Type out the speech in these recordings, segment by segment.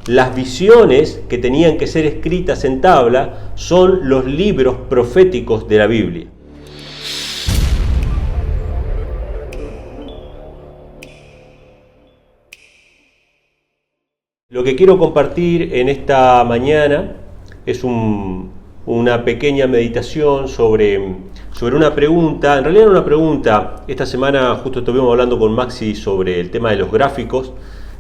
Las visiones que tenían que ser escritas en tabla son los libros proféticos de la Biblia. Lo que quiero compartir en esta mañana es una pequeña meditación sobre una pregunta. En realidad era una pregunta. Esta semana justo estuvimos hablando con Maxi sobre el tema de los gráficos,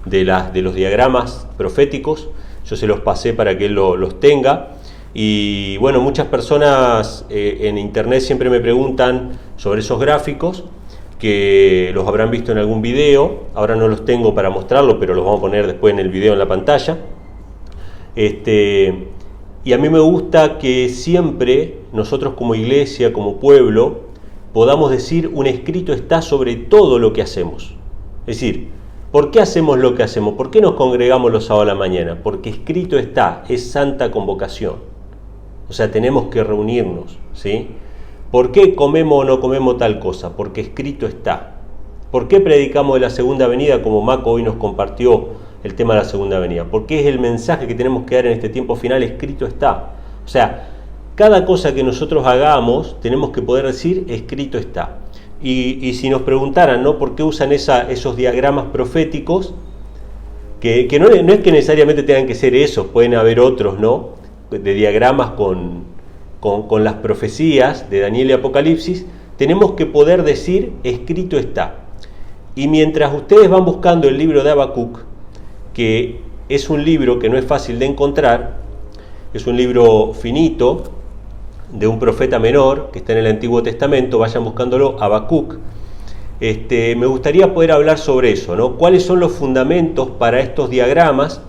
de los diagramas proféticos. Yo se los pasé para que él los tenga. Y bueno, muchas personas en internet siempre me preguntan sobre esos gráficos, que los habrán visto en algún video. Ahora no los tengo para mostrarlo, pero los vamos a poner después en el video en la pantalla. Y a mí me gusta que siempre nosotros como iglesia, como pueblo, podamos decir: un escrito está sobre todo lo que hacemos. Es decir, ¿por qué hacemos lo que hacemos? ¿Por qué nos congregamos los sábados a la mañana? Porque escrito está, es santa convocación. O sea, tenemos que reunirnos, ¿sí? ¿Por qué comemos o no comemos tal cosa? Porque escrito está. ¿Por qué predicamos de la segunda venida, como Maco hoy nos compartió el tema de la segunda venida? Porque es el mensaje que tenemos que dar en este tiempo final, escrito está. O sea, cada cosa que nosotros hagamos tenemos que poder decir escrito está. Y si nos preguntaran, ¿no?, ¿por qué usan esos diagramas proféticos? Que no es que necesariamente tengan que ser esos, pueden haber otros, ¿no?, de diagramas con las profecías de Daniel y Apocalipsis. Tenemos que poder decir escrito está. Y mientras ustedes van buscando el libro de Habacuc, que es un libro que no es fácil de encontrar, es un libro finito de un profeta menor que está en el Antiguo Testamento, vayan buscándolo, Habacuc. Me gustaría poder hablar sobre eso, ¿no? ¿Cuáles son los fundamentos para estos diagramas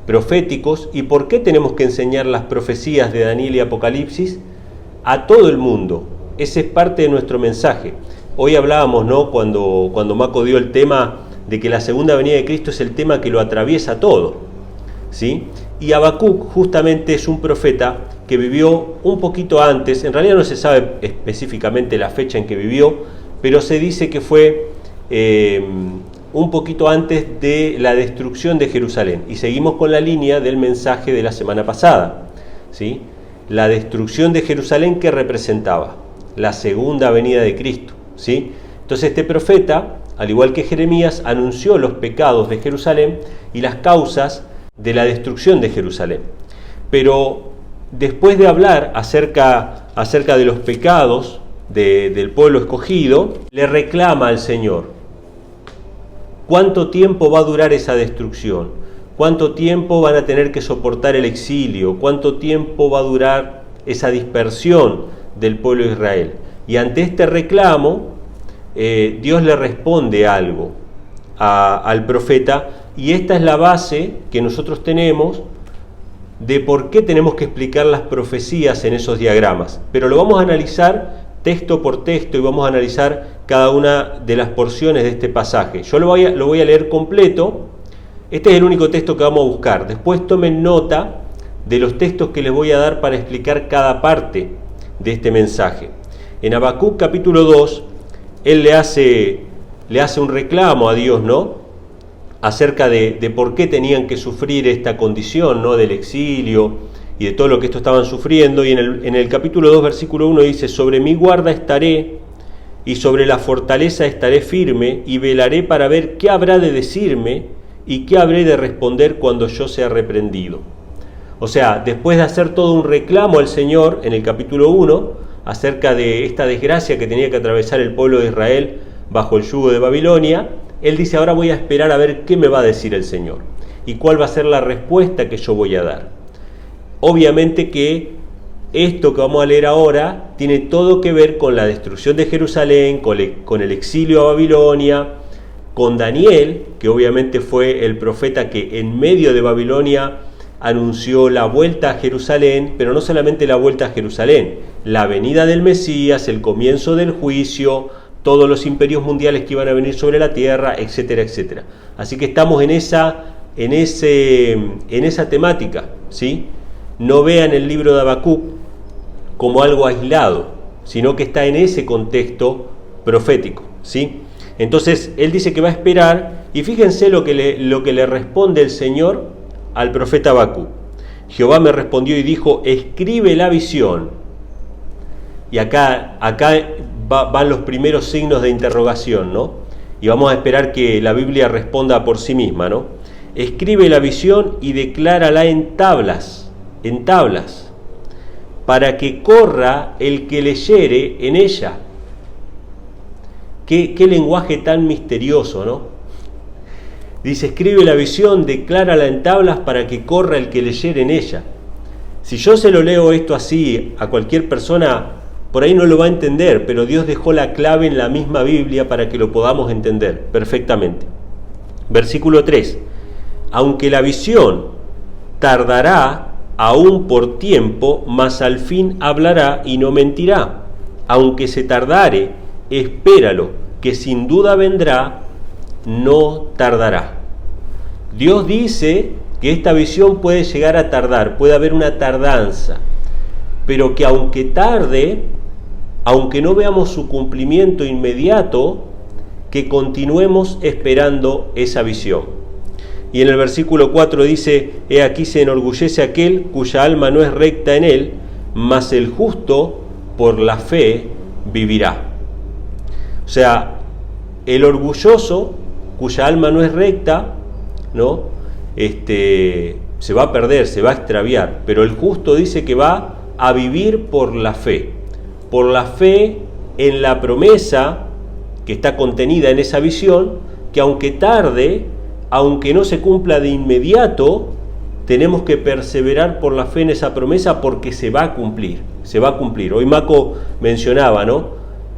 proféticos y por qué tenemos que enseñar las profecías de Daniel y Apocalipsis a todo el mundo? Ese es parte de nuestro mensaje. Hoy hablábamos, ¿no?, cuando Maco dio el tema de que la segunda venida de Cristo es el tema que lo atraviesa todo, ¿sí? Y Habacuc justamente es un profeta que vivió un poquito antes. En realidad no se sabe específicamente la fecha en que vivió, pero se dice que fue un poquito antes de la destrucción de Jerusalén. Y seguimos con la línea del mensaje de la semana pasada, ¿sí? La destrucción de Jerusalén, que representaba la segunda venida de Cristo, ¿sí? Entonces este profeta, al igual que Jeremías, anunció los pecados de Jerusalén y las causas de la destrucción de Jerusalén. Pero después de hablar acerca de los pecados del pueblo escogido, le reclama al Señor: ¿cuánto tiempo va a durar esa destrucción? ¿Cuánto tiempo van a tener que soportar el exilio? ¿Cuánto tiempo va a durar esa dispersión del pueblo de Israel? Y ante este reclamo, Dios le responde algo al profeta, y esta es la base que nosotros tenemos de por qué tenemos que explicar las profecías en esos diagramas. Pero lo vamos a analizar texto por texto y vamos a analizar cada una de las porciones de este pasaje. Yo lo voy a leer completo. Este es el único texto que vamos a buscar. Después tomen nota de los textos que les voy a dar para explicar cada parte de este mensaje. En Habacuc capítulo 2, él le hace un reclamo a Dios, ¿no?, acerca de por qué tenían que sufrir esta condición, ¿no?, del exilio y de todo lo que estos estaban sufriendo. Y en el capítulo 2, versículo 1 dice: sobre mi guarda estaré, y sobre la fortaleza estaré firme, y velaré para ver qué habrá de decirme, y qué habré de responder cuando yo sea reprendido. O sea, después de hacer todo un reclamo al Señor, en el capítulo 1, acerca de esta desgracia que tenía que atravesar el pueblo de Israel bajo el yugo de Babilonia, él dice: ahora voy a esperar a ver qué me va a decir el Señor, y cuál va a ser la respuesta que yo voy a dar. Obviamente que esto que vamos a leer ahora tiene todo que ver con la destrucción de Jerusalén, con el exilio a Babilonia, con Daniel, que obviamente fue el profeta que en medio de Babilonia anunció la vuelta a Jerusalén, pero no solamente la vuelta a Jerusalén, la venida del Mesías, el comienzo del juicio, todos los imperios mundiales que iban a venir sobre la tierra, etcétera, etcétera. Así que estamos en esa temática, ¿sí? No vean el libro de Habacuc como algo aislado, sino que está en ese contexto profético, ¿sí? Entonces él dice que va a esperar, y fíjense lo que le responde el Señor al profeta Habacuc. Jehová me respondió y dijo, escribe la visión. Y acá van los primeros signos de interrogación, ¿no? Y vamos a esperar que la Biblia responda por sí misma, ¿no? Escribe la visión y declárala en tablas, para que corra el que leyere en ella. Qué lenguaje tan misterioso, ¿no? Dice, escribe la visión, declárala en tablas para que corra el que leyere en ella. Si yo se lo leo esto así a cualquier persona, por ahí no lo va a entender, pero Dios dejó la clave en la misma Biblia para que lo podamos entender perfectamente. Versículo 3. Aunque la visión tardará aún por tiempo, mas al fin hablará y no mentirá. Aunque se tardare, espéralo, que sin duda vendrá, no tardará. Dios dice que esta visión puede llegar a tardar, puede haber una tardanza, pero que aunque tarde, aunque no veamos su cumplimiento inmediato, que continuemos esperando esa visión. Y en el versículo 4 dice, he aquí se enorgullece aquel cuya alma no es recta en él, mas el justo por la fe vivirá. O sea, el orgulloso cuya alma no es recta, ¿no? Se va a perder, se va a extraviar, pero el justo dice que va a vivir por la fe en la promesa que está contenida en esa visión, que aunque tarde, aunque no se cumpla de inmediato, tenemos que perseverar por la fe en esa promesa porque se va a cumplir. Hoy Maco mencionaba, ¿no?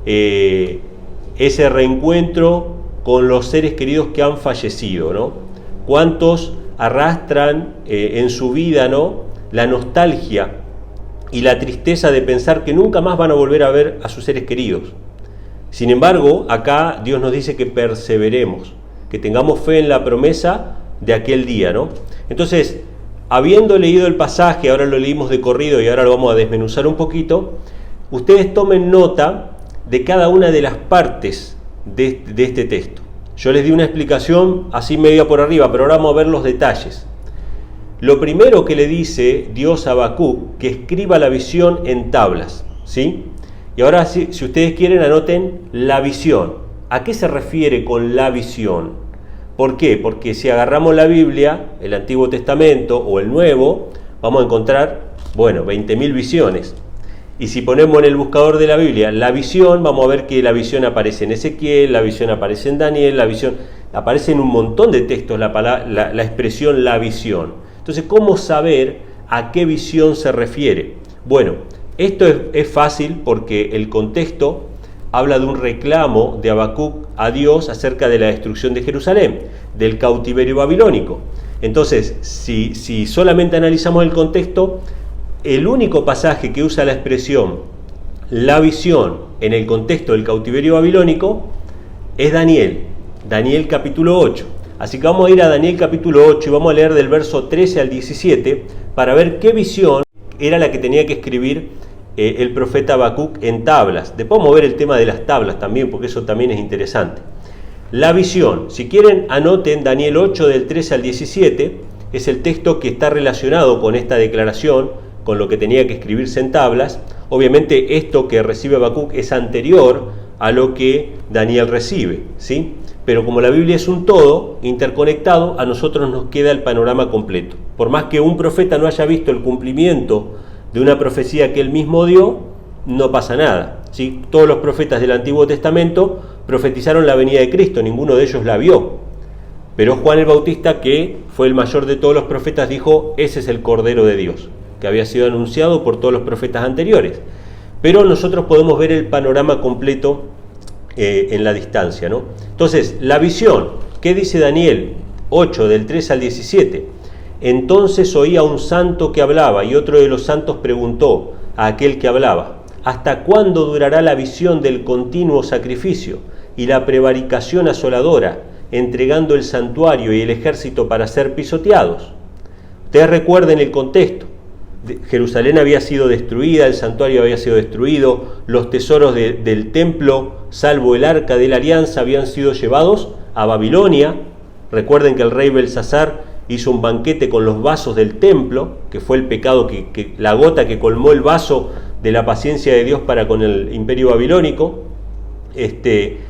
Ese reencuentro con los seres queridos que han fallecido, ¿no? ¿Cuántos arrastran en su vida, ¿no?, la nostalgia y la tristeza de pensar que nunca más van a volver a ver a sus seres queridos? Sin embargo, acá Dios nos dice que perseveremos, que tengamos fe en la promesa de aquel día, ¿no? Entonces, habiendo leído el pasaje, ahora lo leímos de corrido y ahora lo vamos a desmenuzar un poquito, ustedes tomen nota de cada una de las partes de este texto. Yo les di una explicación así media por arriba, pero ahora vamos a ver los detalles. Lo primero que le dice Dios a Habacuc, que escriba la visión en tablas, ¿sí? Y ahora, si ustedes quieren, anoten la visión. ¿A qué se refiere con la visión? ¿Por qué? Porque si agarramos la Biblia, el Antiguo Testamento o el Nuevo, vamos a encontrar, 20.000 visiones. Y si ponemos en el buscador de la Biblia la visión, vamos a ver que la visión aparece en Ezequiel, la visión aparece en Daniel, la visión aparece en un montón de textos la expresión la visión. Entonces, ¿cómo saber a qué visión se refiere? Bueno, esto es fácil porque el contexto habla de un reclamo de Habacuc a Dios acerca de la destrucción de Jerusalén, del cautiverio babilónico. Entonces, si solamente analizamos el contexto, el único pasaje que usa la expresión la visión en el contexto del cautiverio babilónico es Daniel capítulo 8. Así que vamos a ir a Daniel capítulo 8 y vamos a leer del verso 13 al 17 para ver qué visión era la que tenía que escribir el profeta Habacuc en tablas. Después vamos a ver el tema de las tablas también, porque eso también es interesante. La visión, si quieren anoten Daniel 8 del 13 al 17, es el texto que está relacionado con esta declaración, con lo que tenía que escribirse en tablas. Obviamente esto que recibe Habacuc es anterior a lo que Daniel recibe, ¿sí? Pero como la Biblia es un todo interconectado, a nosotros nos queda el panorama completo. Por más que un profeta no haya visto el cumplimiento de una profecía que él mismo dio, no pasa nada, ¿sí? Todos los profetas del Antiguo Testamento profetizaron la venida de Cristo, ninguno de ellos la vio. Pero Juan el Bautista, que fue el mayor de todos los profetas, dijo, ese es el Cordero de Dios, que había sido anunciado por todos los profetas anteriores. Pero nosotros podemos ver el panorama completo en la distancia, ¿no? Entonces, la visión, ¿qué dice Daniel 8 del 3 al 17? Entonces oía un santo que hablaba y otro de los santos preguntó a aquel que hablaba, ¿hasta cuándo durará la visión del continuo sacrificio y la prevaricación asoladora, entregando el santuario y el ejército para ser pisoteados? Ustedes recuerden el contexto. Jerusalén había sido destruida, el santuario había sido destruido, los tesoros del templo, salvo el arca de la alianza, habían sido llevados a Babilonia. Recuerden que el rey Belsasar hizo un banquete con los vasos del templo, que fue el pecado, la gota que colmó el vaso de la paciencia de Dios para con el imperio babilónico.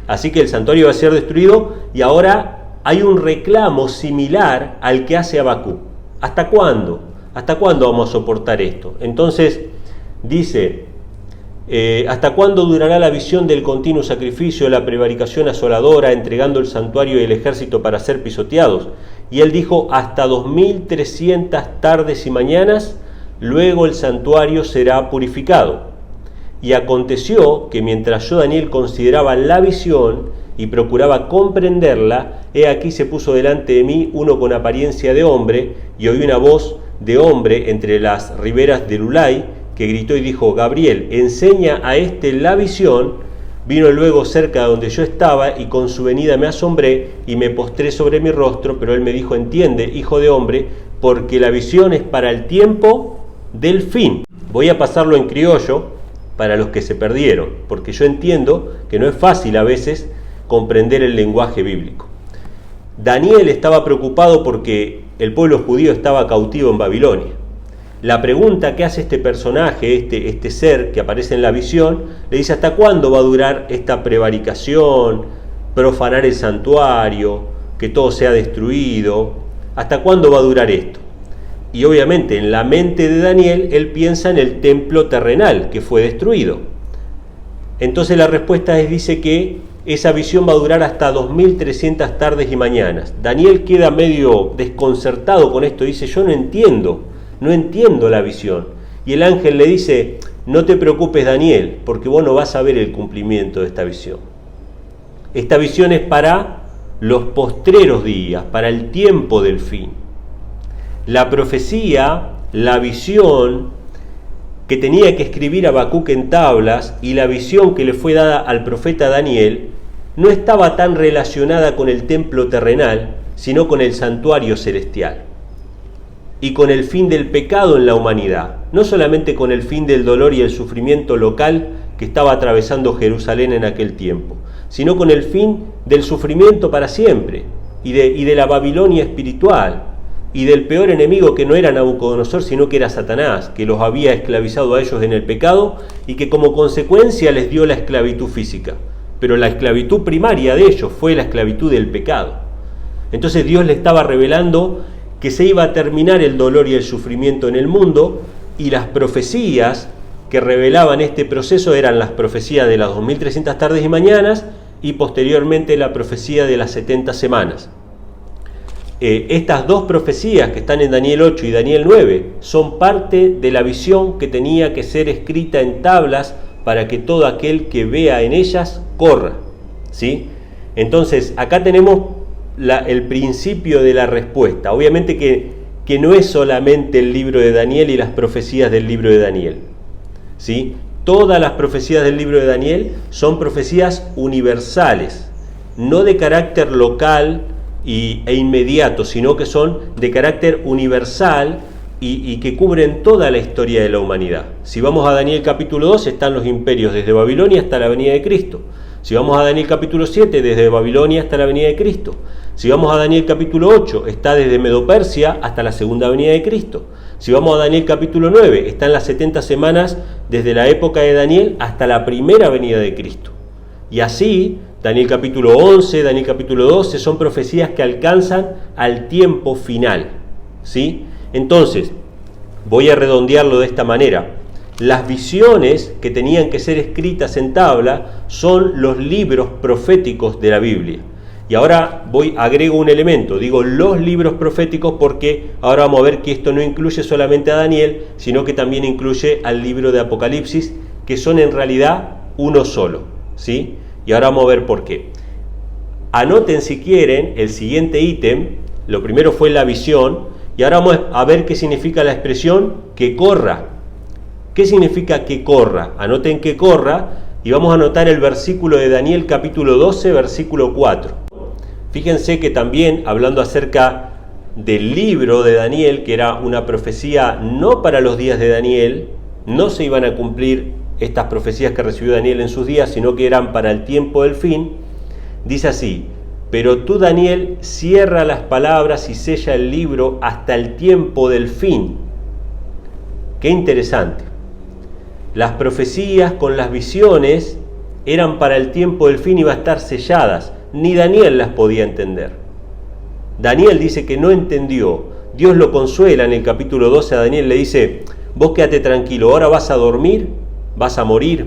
Así que el santuario va a ser destruido y ahora hay un reclamo similar al que hace Habacuc. ¿Hasta cuándo? ¿Hasta cuándo vamos a soportar esto? Entonces dice, ¿hasta cuándo durará la visión del continuo sacrificio, la prevaricación asoladora, entregando el santuario y el ejército para ser pisoteados? Y él dijo, hasta 2300 tardes y mañanas, luego el santuario será purificado. Y aconteció que mientras yo, Daniel, consideraba la visión y procuraba comprenderla, he aquí se puso delante de mí uno con apariencia de hombre, y oí una voz de hombre entre las riberas del Ulai, que gritó y dijo, Gabriel, enseña a este la visión. Vino luego cerca de donde yo estaba, y con su venida me asombré, y me postré sobre mi rostro, pero él me dijo, entiende, hijo de hombre, porque la visión es para el tiempo del fin. Voy a pasarlo en criollo para los que se perdieron, porque yo entiendo que no es fácil a veces comprender el lenguaje bíblico. Daniel estaba preocupado porque el pueblo judío estaba cautivo en Babilonia. La pregunta que hace este personaje, este ser que aparece en la visión, le dice, ¿hasta cuándo va a durar esta prevaricación, profanar el santuario, que todo sea destruido? ¿Hasta cuándo va a durar esto? Y obviamente en la mente de Daniel, él piensa en el templo terrenal que fue destruido. Entonces la respuesta dice que esa visión va a durar hasta 2300 tardes y mañanas. Daniel queda medio desconcertado con esto, dice, yo no entiendo la visión. Y el ángel le dice, no te preocupes, Daniel, porque vos no vas a ver el cumplimiento de esta visión. Esta visión es para los postreros días, para el tiempo del fin. La profecía, la visión que tenía que escribir Habacuc en tablas y la visión que le fue dada al profeta Daniel no estaba tan relacionada con el templo terrenal, sino con el santuario celestial y con el fin del pecado en la humanidad, no solamente con el fin del dolor y el sufrimiento local que estaba atravesando Jerusalén en aquel tiempo, sino con el fin del sufrimiento para siempre y de la Babilonia espiritual y del peor enemigo, que no era Nabucodonosor, sino que era Satanás, que los había esclavizado a ellos en el pecado y que como consecuencia les dio la esclavitud física. Pero la esclavitud primaria de ellos fue la esclavitud del pecado. Entonces Dios le estaba revelando que se iba a terminar el dolor y el sufrimiento en el mundo, y las profecías que revelaban este proceso eran las profecías de las 2300 tardes y mañanas y posteriormente la profecía de las 70 semanas. Estas dos profecías que están en Daniel 8 y Daniel 9 son parte de la visión que tenía que ser escrita en tablas para que todo aquel que vea en ellas corra, ¿sí? Entonces acá tenemos el principio de la respuesta. Obviamente que no es solamente el libro de Daniel y las profecías del libro de Daniel, ¿sí? Todas las profecías del libro de Daniel son profecías universales, no de carácter local e inmediato, sino que son de carácter universal y que cubren toda la historia de la humanidad. Si vamos a Daniel capítulo 2, están los imperios desde Babilonia hasta la venida de Cristo. Si vamos a Daniel capítulo 7, desde Babilonia hasta la venida de Cristo. Si vamos a Daniel capítulo 8, está desde Medo-Persia hasta la segunda venida de Cristo. Si vamos a Daniel capítulo 9, están las 70 semanas desde la época de Daniel hasta la primera venida de Cristo. Y así, Daniel capítulo 11, Daniel capítulo 12, son profecías que alcanzan al tiempo final, ¿sí? Entonces, voy a redondearlo de esta manera. Las visiones que tenían que ser escritas en tabla son los libros proféticos de la Biblia. Y ahora agrego un elemento, digo los libros proféticos porque ahora vamos a ver que esto no incluye solamente a Daniel, sino que también incluye al libro de Apocalipsis, que son en realidad uno solo, ¿sí? Y ahora vamos a ver por qué. Anoten si quieren el siguiente ítem. Lo primero fue la visión y ahora vamos a ver qué significa la expresión que corra. ¿Qué significa que corra? Anoten que corra y vamos a anotar el versículo de Daniel capítulo 12, versículo 4. Fíjense que también, hablando acerca del libro de Daniel, que era una profecía no para los días de Daniel, no se iban a cumplir estas profecías que recibió Daniel en sus días, sino que eran para el tiempo del fin, dice así: pero tú, Daniel, cierra las palabras y sella el libro hasta el tiempo del fin. Qué interesante. Las profecías con las visiones eran para el tiempo del fin, iban a estar selladas. Ni Daniel las podía entender. Daniel dice que no entendió. Dios lo consuela en el capítulo 12 a Daniel, le dice: vos quédate tranquilo, ahora vas a dormir, vas a morir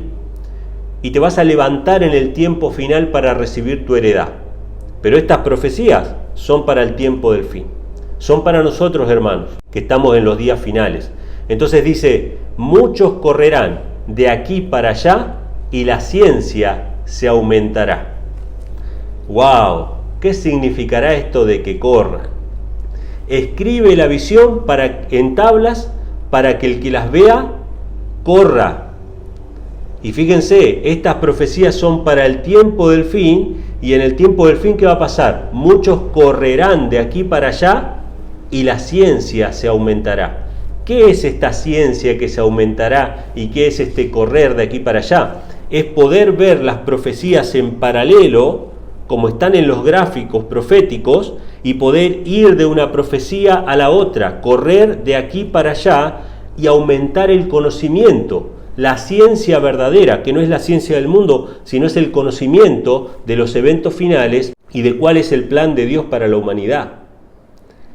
y te vas a levantar en el tiempo final para recibir tu heredad. Pero estas profecías son para el tiempo del fin. Son para nosotros, hermanos, que estamos en los días finales. Entonces dice: muchos correrán de aquí para allá y la ciencia se aumentará. ¡Wow! ¿Qué significará esto de que corran? Escribe la visión en tablas para que el que las vea corra. Y fíjense, estas profecías son para el tiempo del fin, y en el tiempo del fin, ¿qué va a pasar? Muchos correrán de aquí para allá y la ciencia se aumentará. ¿Qué es esta ciencia que se aumentará y qué es este correr de aquí para allá? Es poder ver las profecías en paralelo, como están en los gráficos proféticos, y poder ir de una profecía a la otra, correr de aquí para allá y aumentar el conocimiento, la ciencia verdadera, que no es la ciencia del mundo, sino es el conocimiento de los eventos finales y de cuál es el plan de Dios para la humanidad.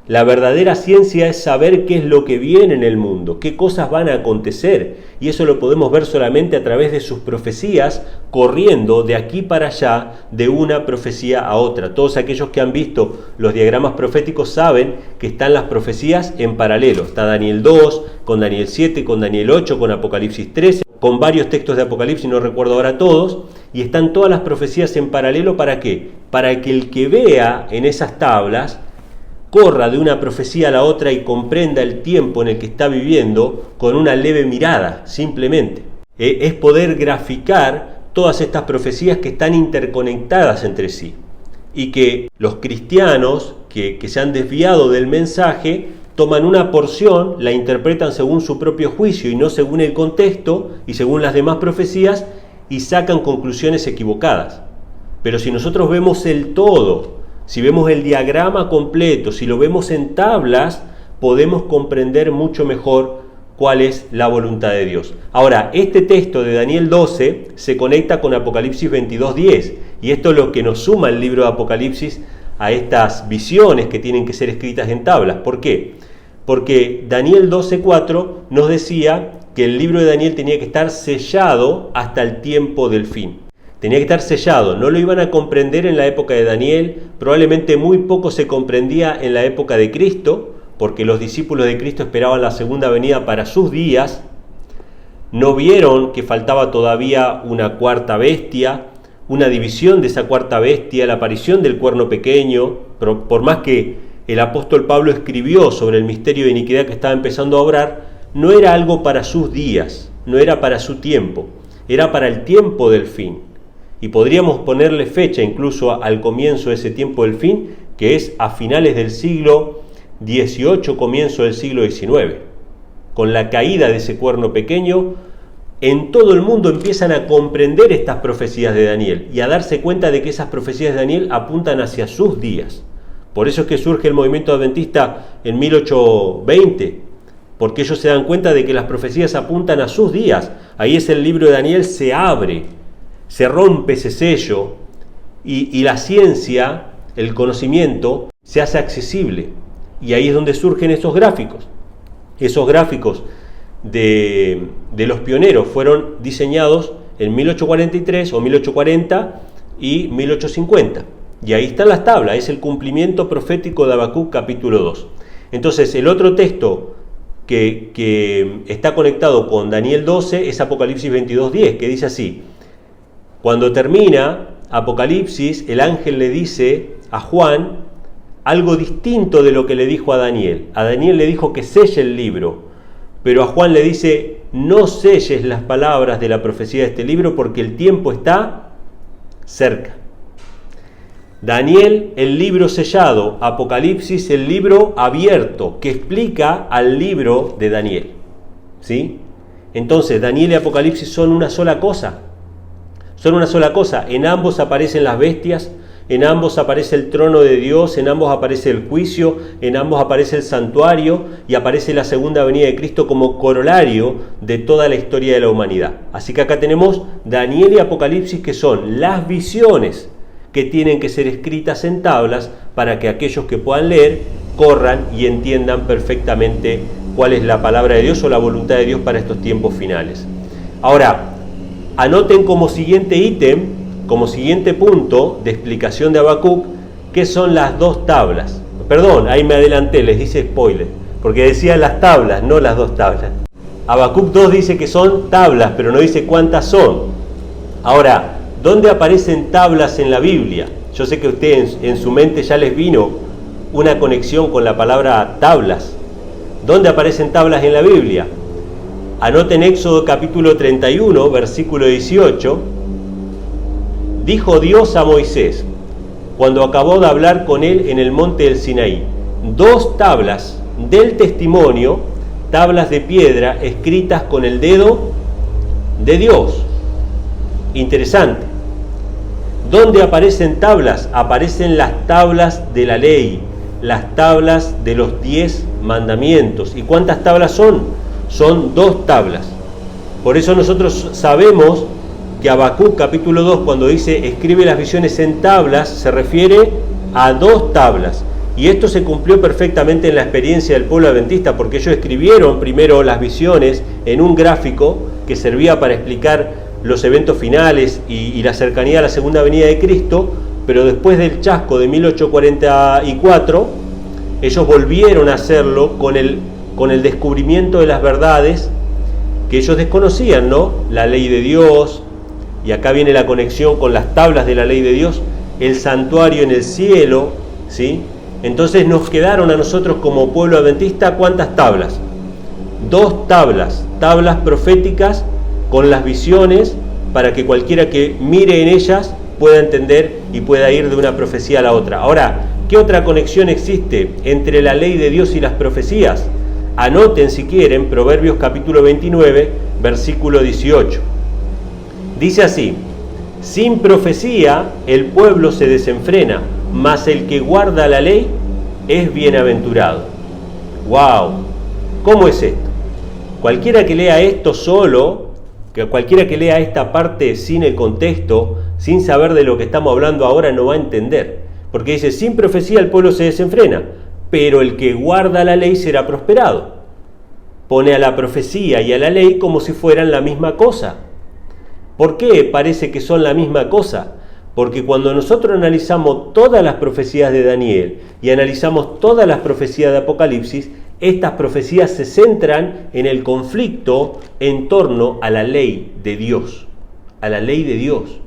La verdadera ciencia es saber qué es lo que viene en el mundo, qué cosas van a acontecer, y eso lo podemos ver solamente a través de sus profecías, corriendo de aquí para allá, de una profecía a otra. Todos aquellos que han visto los diagramas proféticos saben que están las profecías en paralelo. Está Daniel 2, con Daniel 7, con Daniel 8, con Apocalipsis 13, con varios textos de Apocalipsis, no recuerdo ahora todos, y están todas las profecías en paralelo. ¿Para qué? Para que el que vea en esas tablas corra de una profecía a la otra y comprenda el tiempo en el que está viviendo con una leve mirada, simplemente. Es poder graficar todas estas profecías que están interconectadas entre sí, y que los cristianos que se han desviado del mensaje toman una porción, la interpretan según su propio juicio y no según el contexto y según las demás profecías, y sacan conclusiones equivocadas. Pero si nosotros vemos el todo, si vemos el diagrama completo, si lo vemos en tablas, podemos comprender mucho mejor cuál es la voluntad de Dios. Ahora, este texto de Daniel 12 se conecta con Apocalipsis 22:10, y esto es lo que nos suma el libro de Apocalipsis a estas visiones que tienen que ser escritas en tablas. ¿Por qué? Porque Daniel 12:4 nos decía que el libro de Daniel tenía que estar sellado hasta el tiempo del fin. Tenía que estar sellado, no lo iban a comprender en la época de Daniel, probablemente muy poco se comprendía en la época de Cristo, porque los discípulos de Cristo esperaban la segunda venida para sus días, no vieron que faltaba todavía una cuarta bestia, una división de esa cuarta bestia, la aparición del cuerno pequeño, por más que el apóstol Pablo escribió sobre el misterio de iniquidad que estaba empezando a obrar, no era algo para sus días, no era para su tiempo, era para el tiempo del fin. Y podríamos ponerle fecha incluso al comienzo de ese tiempo del fin, que es a finales del siglo XVIII, comienzo del siglo XIX. Con la caída de ese cuerno pequeño, en todo el mundo empiezan a comprender estas profecías de Daniel y a darse cuenta de que esas profecías de Daniel apuntan hacia sus días. Por eso es que surge el movimiento adventista en 1820, porque ellos se dan cuenta de que las profecías apuntan a sus días. Ahí es el libro de Daniel, se abre, se rompe ese sello y la ciencia, el conocimiento, se hace accesible. Y ahí es donde surgen esos gráficos. Esos gráficos de los pioneros fueron diseñados en 1843 o 1840 y 1850. Y ahí están las tablas, es el cumplimiento profético de Habacuc capítulo 2. Entonces el otro texto que está conectado con Daniel 12 es Apocalipsis 22:10, que dice así: cuando termina Apocalipsis, el ángel le dice a Juan algo distinto de lo que le dijo a Daniel. A Daniel le dijo que selle el libro, pero a Juan le dice: no selles las palabras de la profecía de este libro porque el tiempo está cerca. Daniel, el libro sellado; Apocalipsis, el libro abierto, que explica al libro de Daniel. ¿Sí? Entonces, Daniel y Apocalipsis son una sola cosa. Son una sola cosa. En ambos aparecen las bestias, en ambos aparece el trono de Dios, en ambos aparece el juicio, en ambos aparece el santuario y aparece la segunda venida de Cristo como corolario de toda la historia de la humanidad. Así que acá tenemos Daniel y Apocalipsis, que son las visiones que tienen que ser escritas en tablas para que aquellos que puedan leer corran y entiendan perfectamente cuál es la palabra de Dios o la voluntad de Dios para estos tiempos finales. Ahora, anoten como siguiente ítem, como siguiente punto de explicación de Habacuc, qué son las dos tablas. Perdón, ahí me adelanté, les hice spoiler, porque decía las tablas, no las dos tablas. Habacuc 2 dice que son tablas, pero no dice cuántas son. Ahora, ¿dónde aparecen tablas en la Biblia? Yo sé que a ustedes en su mente ya les vino una conexión con la palabra tablas. ¿Dónde aparecen tablas en la Biblia? Anoten Éxodo capítulo 31, versículo 18. Dijo Dios a Moisés, cuando acabó de hablar con él en el monte del Sinaí, 2 tablas del testimonio, tablas de piedra escritas con el dedo de Dios. Interesante. ¿Dónde aparecen tablas? Aparecen las tablas de la ley, las tablas de los 10 mandamientos. ¿Y cuántas tablas son? Son 2 tablas. Por eso nosotros sabemos que Habacuc capítulo 2, cuando dice escribe las visiones en tablas, se refiere a 2 tablas. Y esto se cumplió perfectamente en la experiencia del pueblo adventista, porque ellos escribieron primero las visiones en un gráfico que servía para explicar los eventos finales y la cercanía a la segunda venida de Cristo, pero después del chasco de 1844, ellos volvieron a hacerlo con el descubrimiento de las verdades que ellos desconocían, ¿no? La ley de Dios, y acá viene la conexión con las tablas de la ley de Dios, el santuario en el cielo, ¿sí? Entonces nos quedaron a nosotros como pueblo adventista, ¿cuántas tablas? 2 tablas, tablas proféticas con las visiones, para que cualquiera que mire en ellas pueda entender y pueda ir de una profecía a la otra. Ahora, ¿qué otra conexión existe entre la ley de Dios y las profecías? Anoten si quieren Proverbios capítulo 29, versículo 18. Dice así: sin profecía el pueblo se desenfrena, mas el que guarda la ley es bienaventurado. ¡Wow! ¿Cómo es esto? Cualquiera que lea esto solo, que cualquiera que lea esta parte sin el contexto, sin saber de lo que estamos hablando ahora, no va a entender. Porque dice, sin profecía el pueblo se desenfrena, pero el que guarda la ley será prosperado. Pone a la profecía y a la ley como si fueran la misma cosa. ¿Por qué parece que son la misma cosa? Porque cuando nosotros analizamos todas las profecías de Daniel y analizamos todas las profecías de Apocalipsis, estas profecías se centran en el conflicto en torno a la ley de Dios. A la ley de Dios.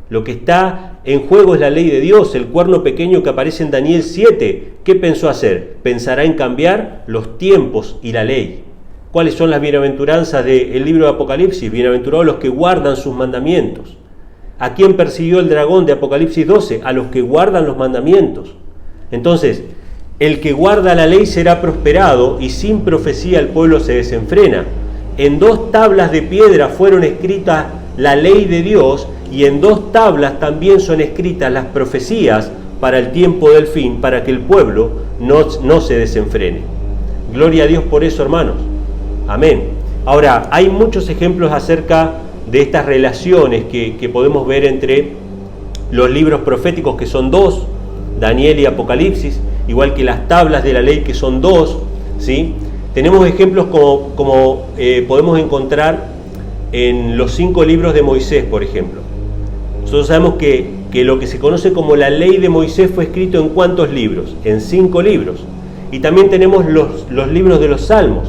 Lo que está en juego es la ley de Dios. El cuerno pequeño que aparece en Daniel 7, ¿qué pensó hacer? Pensará en cambiar los tiempos y la ley. ¿Cuáles son las bienaventuranzas del libro de Apocalipsis? Bienaventurados los que guardan sus mandamientos. ¿A quién persiguió el dragón de Apocalipsis 12? A los que guardan los mandamientos. Entonces, el que guarda la ley será prosperado, y sin profecía el pueblo se desenfrena. En 2 tablas de piedra fueron escritas la ley de Dios, y en 2 tablas también son escritas las profecías para el tiempo del fin, para que el pueblo no se desenfrene. Gloria a Dios por eso, hermanos. Amén. Ahora, hay muchos ejemplos acerca de estas relaciones que podemos ver entre los libros proféticos, que son 2, Daniel y Apocalipsis, igual que las tablas de la ley, que son 2, ¿sí? Tenemos ejemplos como podemos encontrar en los 5 libros de Moisés, por ejemplo. Nosotros sabemos que lo que se conoce como la ley de Moisés fue escrito en ¿cuántos libros? En 5 libros. Y también tenemos los libros de los Salmos,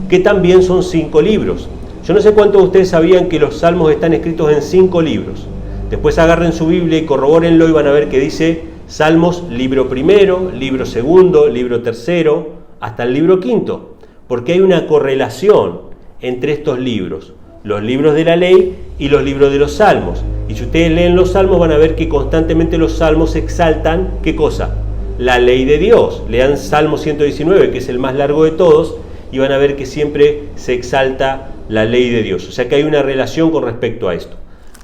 que también son 5 libros. Yo no sé cuántos de ustedes sabían que los Salmos están escritos en 5 libros. Después agarren su Biblia y corrobórenlo y van a ver que dice Salmos libro primero, libro segundo, libro tercero, hasta el libro quinto. Porque hay una correlación entre estos libros, los libros de la ley y los libros de los Salmos. Y si ustedes leen los Salmos van a ver que constantemente los Salmos exaltan, ¿qué cosa? La ley de Dios. Lean Salmo 119, que es el más largo de todos, y van a ver que siempre se exalta la ley de Dios. O sea que hay una relación con respecto a esto.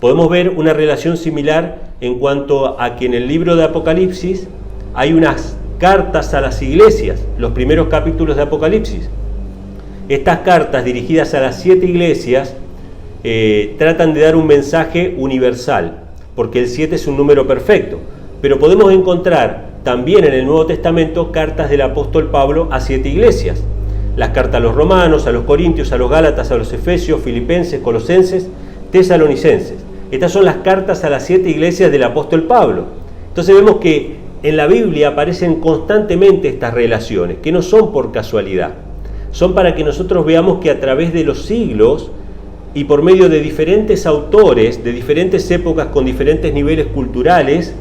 Podemos ver una relación similar en cuanto a que en el libro de Apocalipsis hay unas cartas a las iglesias, los primeros capítulos de Apocalipsis. Estas cartas dirigidas a las 7 iglesias tratan de dar un mensaje universal, porque el 7 es un número perfecto, pero podemos encontrar también en el Nuevo Testamento cartas del apóstol Pablo a 7 iglesias. Las cartas a los romanos, a los corintios, a los gálatas, a los efesios, filipenses, colosenses, tesalonicenses. Estas son las cartas a las 7 iglesias del apóstol Pablo. Entonces vemos que en la Biblia aparecen constantemente estas relaciones, que no son por casualidad. Son para que nosotros veamos que a través de los siglos y por medio de diferentes autores, de diferentes épocas con diferentes niveles culturales,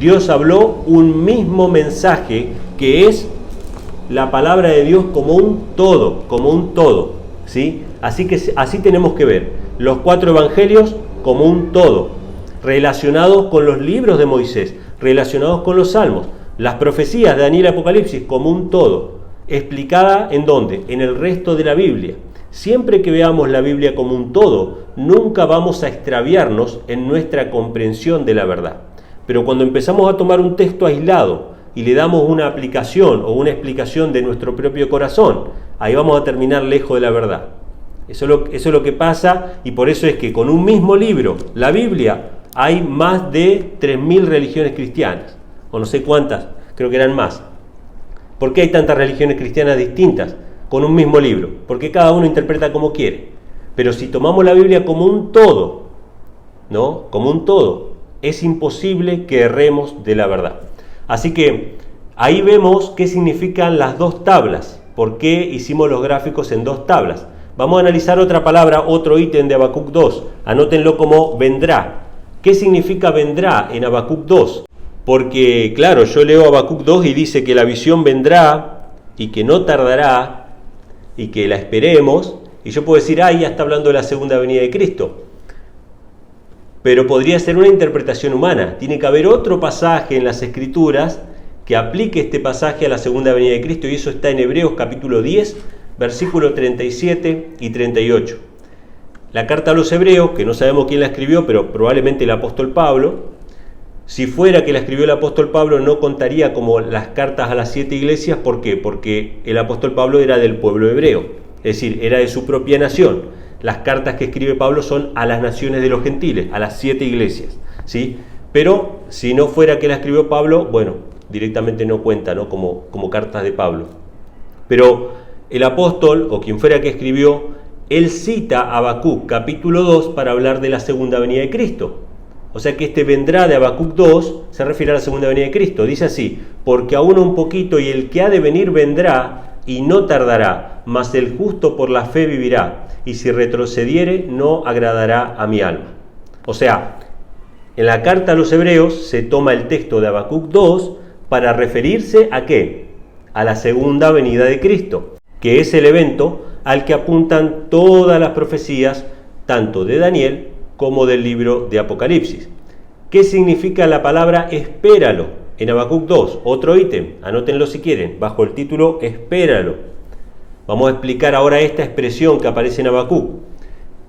Dios habló un mismo mensaje que es la palabra de Dios como un todo, ¿sí? Así tenemos que ver los 4 evangelios como un todo, relacionados con los libros de Moisés, relacionados con los salmos, las profecías de Daniel y Apocalipsis como un todo, explicada ¿en dónde? En el resto de la Biblia. Siempre que veamos la Biblia como un todo, nunca vamos a extraviarnos en nuestra comprensión de la verdad. Pero cuando empezamos a tomar un texto aislado y le damos una aplicación o una explicación de nuestro propio corazón, ahí vamos a terminar lejos de la verdad. Eso es lo que pasa, y por eso es que con un mismo libro, la Biblia, hay más de 3.000 religiones cristianas, o no sé cuántas, creo que eran más. ¿Por qué hay tantas religiones cristianas distintas con un mismo libro? Porque cada uno interpreta como quiere. Pero si tomamos la Biblia como un todo, ¿no? Como un todo, es imposible que erremos de la verdad. Así que ahí vemos qué significan las 2 tablas, por qué hicimos los gráficos en 2 tablas. Vamos a analizar otra palabra, otro ítem de Habacuc 2. Anótenlo como vendrá. ¿Qué significa vendrá en Habacuc 2? Porque, claro, yo leo Habacuc 2 y dice que la visión vendrá y que no tardará y que la esperemos. Y yo puedo decir, ya está hablando de la segunda venida de Cristo. Pero podría ser una interpretación humana. Tiene que haber otro pasaje en las Escrituras que aplique este pasaje a la segunda venida de Cristo, y eso está en Hebreos capítulo 10, versículos 37 y 38. La carta a los Hebreos, que no sabemos quién la escribió, pero probablemente el apóstol Pablo. Si fuera que la escribió el apóstol Pablo, no contaría como las cartas a las 7 iglesias. ¿Por qué? Porque el apóstol Pablo era del pueblo hebreo, es decir, era de su propia nación. Las cartas que escribe Pablo son a las naciones de los gentiles, a las 7 iglesias, ¿sí? Pero si no fuera que la escribió Pablo, bueno, directamente no cuenta, ¿no? Como cartas de Pablo. Pero el apóstol, o quien fuera que escribió, él cita a Habacuc capítulo 2 para hablar de la segunda venida de Cristo. O sea que este vendrá de Habacuc 2 se refiere a la segunda venida de Cristo. Dice así: porque aún un poquito y el que ha de venir vendrá y no tardará, mas el justo por la fe vivirá, y si retrocediere no agradará a mi alma. O sea, en la carta a los Hebreos se toma el texto de Habacuc 2 para referirse ¿a qué? A la segunda venida de Cristo, que es el evento al que apuntan todas las profecías, tanto de Daniel como del libro de Apocalipsis. ¿Qué significa la palabra espéralo en Habacuc 2? Otro ítem, anótenlo si quieren, bajo el título espéralo. Vamos a explicar ahora esta expresión que aparece en Habacuc.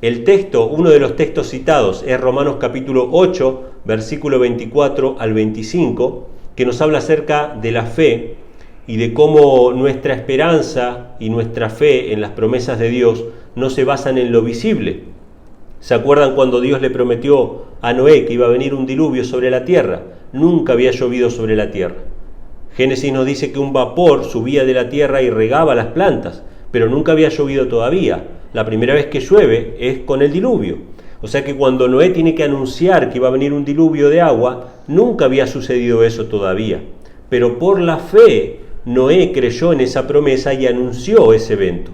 El texto, uno de los textos citados, es Romanos capítulo 8, versículo 24 al 25, que nos habla acerca de la fe y de cómo nuestra esperanza y nuestra fe en las promesas de Dios no se basan en lo visible. ¿Se acuerdan cuando Dios le prometió a Noé que iba a venir un diluvio sobre la tierra? Nunca había llovido sobre la tierra. Génesis nos dice que un vapor subía de la tierra y regaba las plantas, pero nunca había llovido todavía. La primera vez que llueve es con el diluvio. O sea que cuando Noé tiene que anunciar que iba a venir un diluvio de agua, nunca había sucedido eso todavía. Pero por la fe, Noé creyó en esa promesa y anunció ese evento.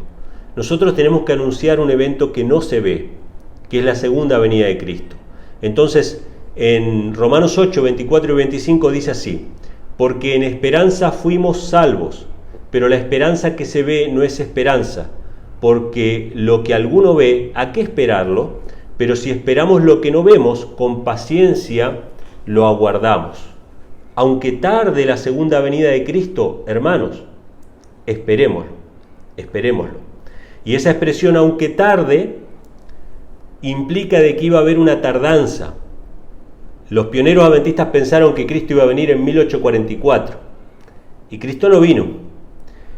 Nosotros tenemos que anunciar un evento que no se ve, que es la segunda venida de Cristo. Entonces, en Romanos 8, 24 y 25 dice así: porque en esperanza fuimos salvos, pero la esperanza que se ve no es esperanza, porque lo que alguno ve, ¿a qué esperarlo? Pero si esperamos lo que no vemos, con paciencia lo aguardamos. Aunque tarde la segunda venida de Cristo, hermanos, esperémoslo. Y esa expresión, aunque tarde, implica de que iba a haber una tardanza. Los pioneros adventistas pensaron que Cristo iba a venir en 1844 y Cristo no vino.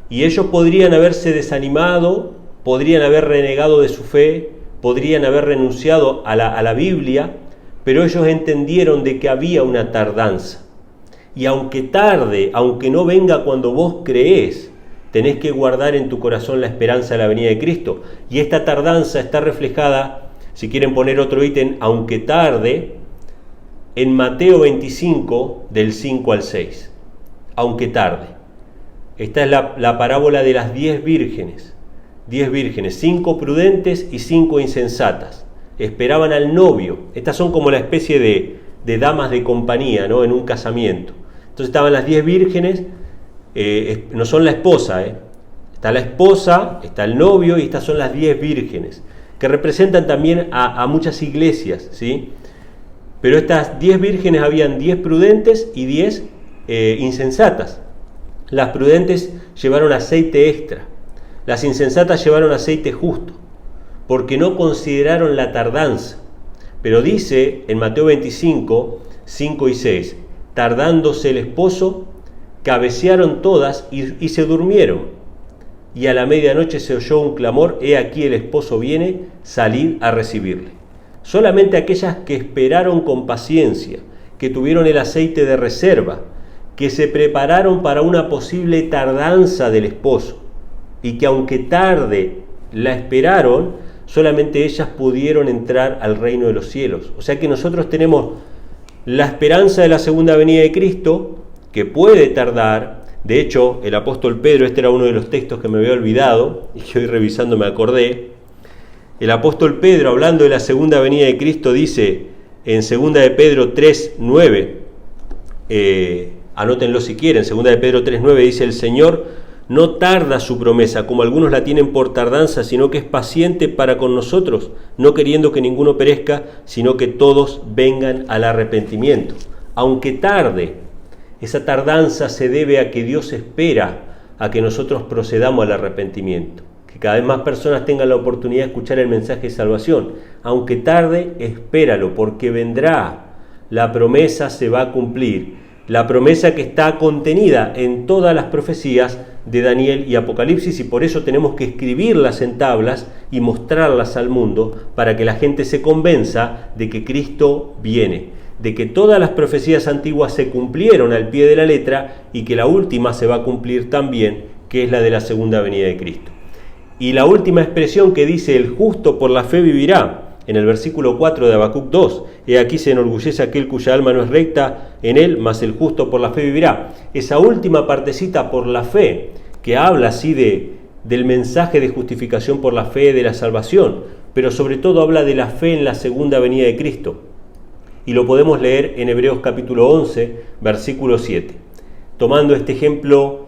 Y ellos podrían haberse desanimado, podrían haber renegado de su fe, podrían haber renunciado a la Biblia, pero ellos entendieron de que había una tardanza. Y aunque tarde, aunque no venga cuando vos creés, tenés que guardar en tu corazón la esperanza de la venida de Cristo. Y esta tardanza está reflejada, si quieren poner otro ítem, aunque tarde, en Mateo 25, del 5 al 6. Aunque tarde. Esta es la parábola de las 10 vírgenes. 10 vírgenes, 5 prudentes y 5 insensatas. Esperaban al novio. Estas son como la especie de damas de compañía, ¿no? En un casamiento. Entonces estaban las 10 vírgenes, no son la esposa, está la esposa, está el novio y estas son las 10 vírgenes, que representan también a muchas iglesias, ¿sí? Pero estas 10 vírgenes habían 10 prudentes y 10 insensatas. Las prudentes llevaron aceite extra, las insensatas llevaron aceite justo, porque no consideraron la tardanza. Pero dice en Mateo 25, 5 y 6, tardándose el esposo, cabecearon todas y se durmieron. Y a la medianoche se oyó un clamor, he aquí el esposo viene, salid a recibirle. Solamente aquellas que esperaron con paciencia, que tuvieron el aceite de reserva, que se prepararon para una posible tardanza del esposo, y que aunque tarde la esperaron, solamente ellas pudieron entrar al reino de los cielos. O sea que nosotros tenemos la esperanza de la segunda venida de Cristo, que puede tardar. De hecho, el apóstol Pedro, este era uno de los textos que me había olvidado, y que hoy revisando me acordé. El apóstol Pedro, hablando de la segunda venida de Cristo, dice en 2 de Pedro 3:9, anótenlo si quieren, 2 de Pedro 3:9 dice, el Señor no tarda su promesa, como algunos la tienen por tardanza, sino que es paciente para con nosotros, no queriendo que ninguno perezca, sino que todos vengan al arrepentimiento. Aunque tarde, esa tardanza se debe a que Dios espera a que nosotros procedamos al arrepentimiento, que cada vez más personas tengan la oportunidad de escuchar el mensaje de salvación. Aunque tarde, espéralo, porque vendrá, la promesa se va a cumplir, la promesa que está contenida en todas las profecías de Daniel y Apocalipsis, y por eso tenemos que escribirlas en tablas y mostrarlas al mundo para que la gente se convenza de que Cristo viene, de que todas las profecías antiguas se cumplieron al pie de la letra y que la última se va a cumplir también, que es la de la segunda venida de Cristo. Y la última expresión que dice el justo por la fe vivirá, en el versículo 4 de Habacuc 2, he aquí se enorgullece aquel cuya alma no es recta en él, mas el justo por la fe vivirá. Esa última partecita por la fe, que habla así del mensaje de justificación por la fe, de la salvación, pero sobre todo habla de la fe en la segunda venida de Cristo. Y lo podemos leer en Hebreos capítulo 11, versículo 7. Tomando este ejemplo,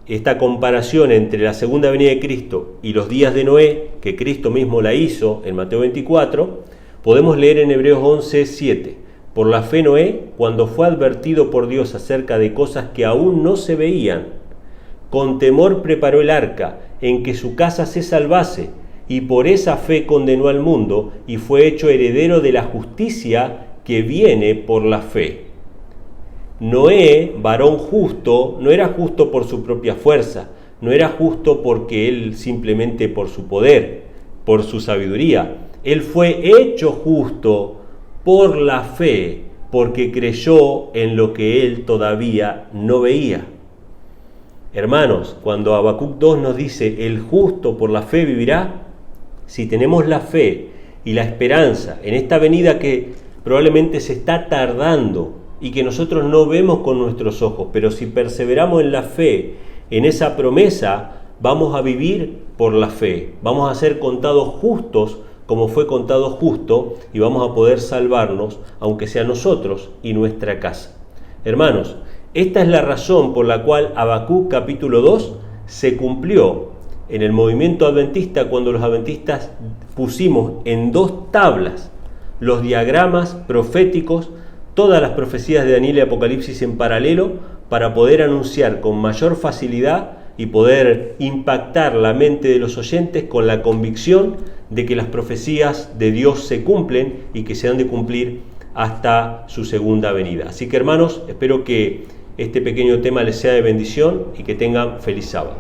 esta comparación entre la segunda venida de Cristo y los días de Noé, que Cristo mismo la hizo en Mateo 24, podemos leer en Hebreos 11, 7. Por la fe Noé, cuando fue advertido por Dios acerca de cosas que aún no se veían, con temor preparó el arca, en que su casa se salvase, y por esa fe condenó al mundo, y fue hecho heredero de la justicia que viene por la fe. Noé, varón justo, no era justo por su propia fuerza, no era justo porque él simplemente por su poder, por su sabiduría. Él fue hecho justo por la fe, porque creyó en lo que él todavía no veía. Hermanos, cuando Habacuc 2 nos dice, el justo por la fe vivirá, si tenemos la fe y la esperanza en esta venida que probablemente se está tardando, y que nosotros no vemos con nuestros ojos, pero si perseveramos en la fe, en esa promesa, vamos a vivir por la fe, vamos a ser contados justos como fue contado justo, y vamos a poder salvarnos, aunque sea nosotros y nuestra casa. Hermanos, esta es la razón por la cual Habacuc capítulo 2 se cumplió en el movimiento adventista, cuando los adventistas pusimos en 2 tablas los diagramas proféticos, todas las profecías de Daniel y Apocalipsis en paralelo, para poder anunciar con mayor facilidad y poder impactar la mente de los oyentes con la convicción de que las profecías de Dios se cumplen y que se han de cumplir hasta su segunda venida. Así que, hermanos, espero que este pequeño tema les sea de bendición y que tengan feliz sábado.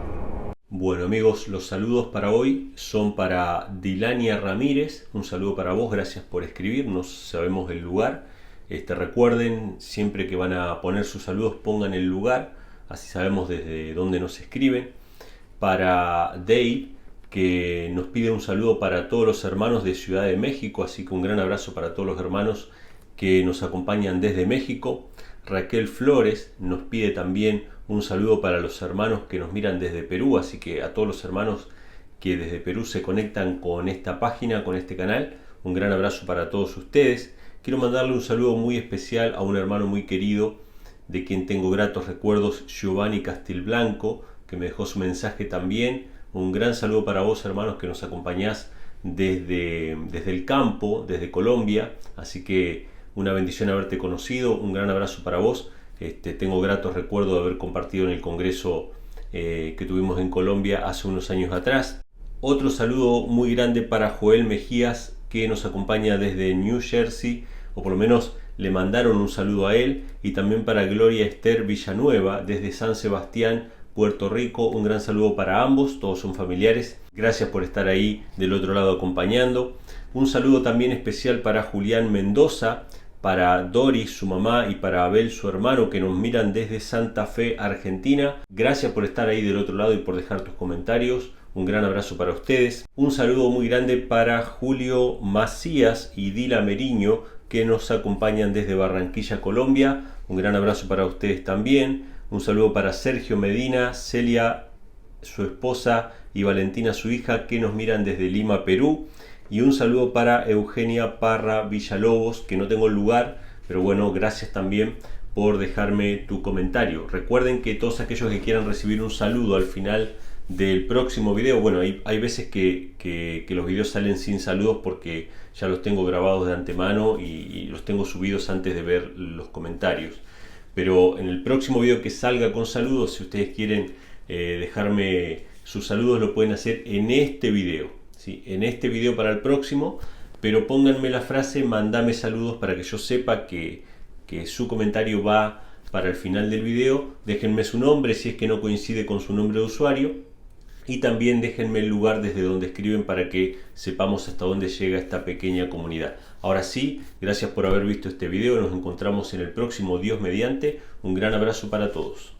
Bueno, amigos, los saludos para hoy son para Dilania Ramírez. Un saludo para vos, gracias por escribir, no sabemos el lugar. Recuerden, siempre que van a poner sus saludos, pongan el lugar, así sabemos desde dónde nos escriben. Para Dave, que nos pide un saludo para todos los hermanos de Ciudad de México, así que un gran abrazo para todos los hermanos que nos acompañan desde México. Raquel Flores nos pide también un saludo para los hermanos que nos miran desde Perú, así que a todos los hermanos que desde Perú se conectan con esta página, con este canal, un gran abrazo para todos ustedes. Quiero mandarle un saludo muy especial a un hermano muy querido, de quien tengo gratos recuerdos, Giovanni Castilblanco, que me dejó su mensaje también. Un gran saludo para vos, hermanos, que nos acompañás desde el campo, desde Colombia, así que una bendición haberte conocido, un gran abrazo para vos. Tengo gratos recuerdos de haber compartido en el congreso que tuvimos en Colombia hace unos años atrás. Otro saludo muy grande para Joel Mejías, que nos acompaña desde New Jersey, o por lo menos le mandaron un saludo a él, y también para Gloria Esther Villanueva desde San Sebastián, Puerto Rico. Un gran saludo para ambos, todos son familiares. Gracias por estar ahí del otro lado acompañando. Un saludo también especial para Julián Mendoza, para Doris, su mamá, y para Abel, su hermano, que nos miran desde Santa Fe, Argentina. Gracias por estar ahí del otro lado y por dejar tus comentarios. Un gran abrazo para ustedes. Un saludo muy grande para Julio Macías y Dila Meriño, que nos acompañan desde Barranquilla, Colombia. Un gran abrazo para ustedes también. Un saludo para Sergio Medina, Celia, su esposa, y Valentina, su hija, que nos miran desde Lima, Perú. Y un saludo para Eugenia Parra Villalobos, que no tengo el lugar, pero bueno, gracias también por dejarme tu comentario. Recuerden que todos aquellos que quieran recibir un saludo al final del próximo video, bueno, hay veces que los videos salen sin saludos porque ya los tengo grabados de antemano y los tengo subidos antes de ver los comentarios. Pero en el próximo video que salga con saludos, si ustedes quieren dejarme sus saludos, lo pueden hacer en este video. Sí, en este video para el próximo, pero pónganme la frase "mandame saludos" para que yo sepa que su comentario va para el final del video. Déjenme su nombre si es que no coincide con su nombre de usuario, y también déjenme el lugar desde donde escriben para que sepamos hasta dónde llega esta pequeña comunidad. Ahora sí, gracias por haber visto este video, nos encontramos en el próximo, Dios mediante. Un gran abrazo para todos.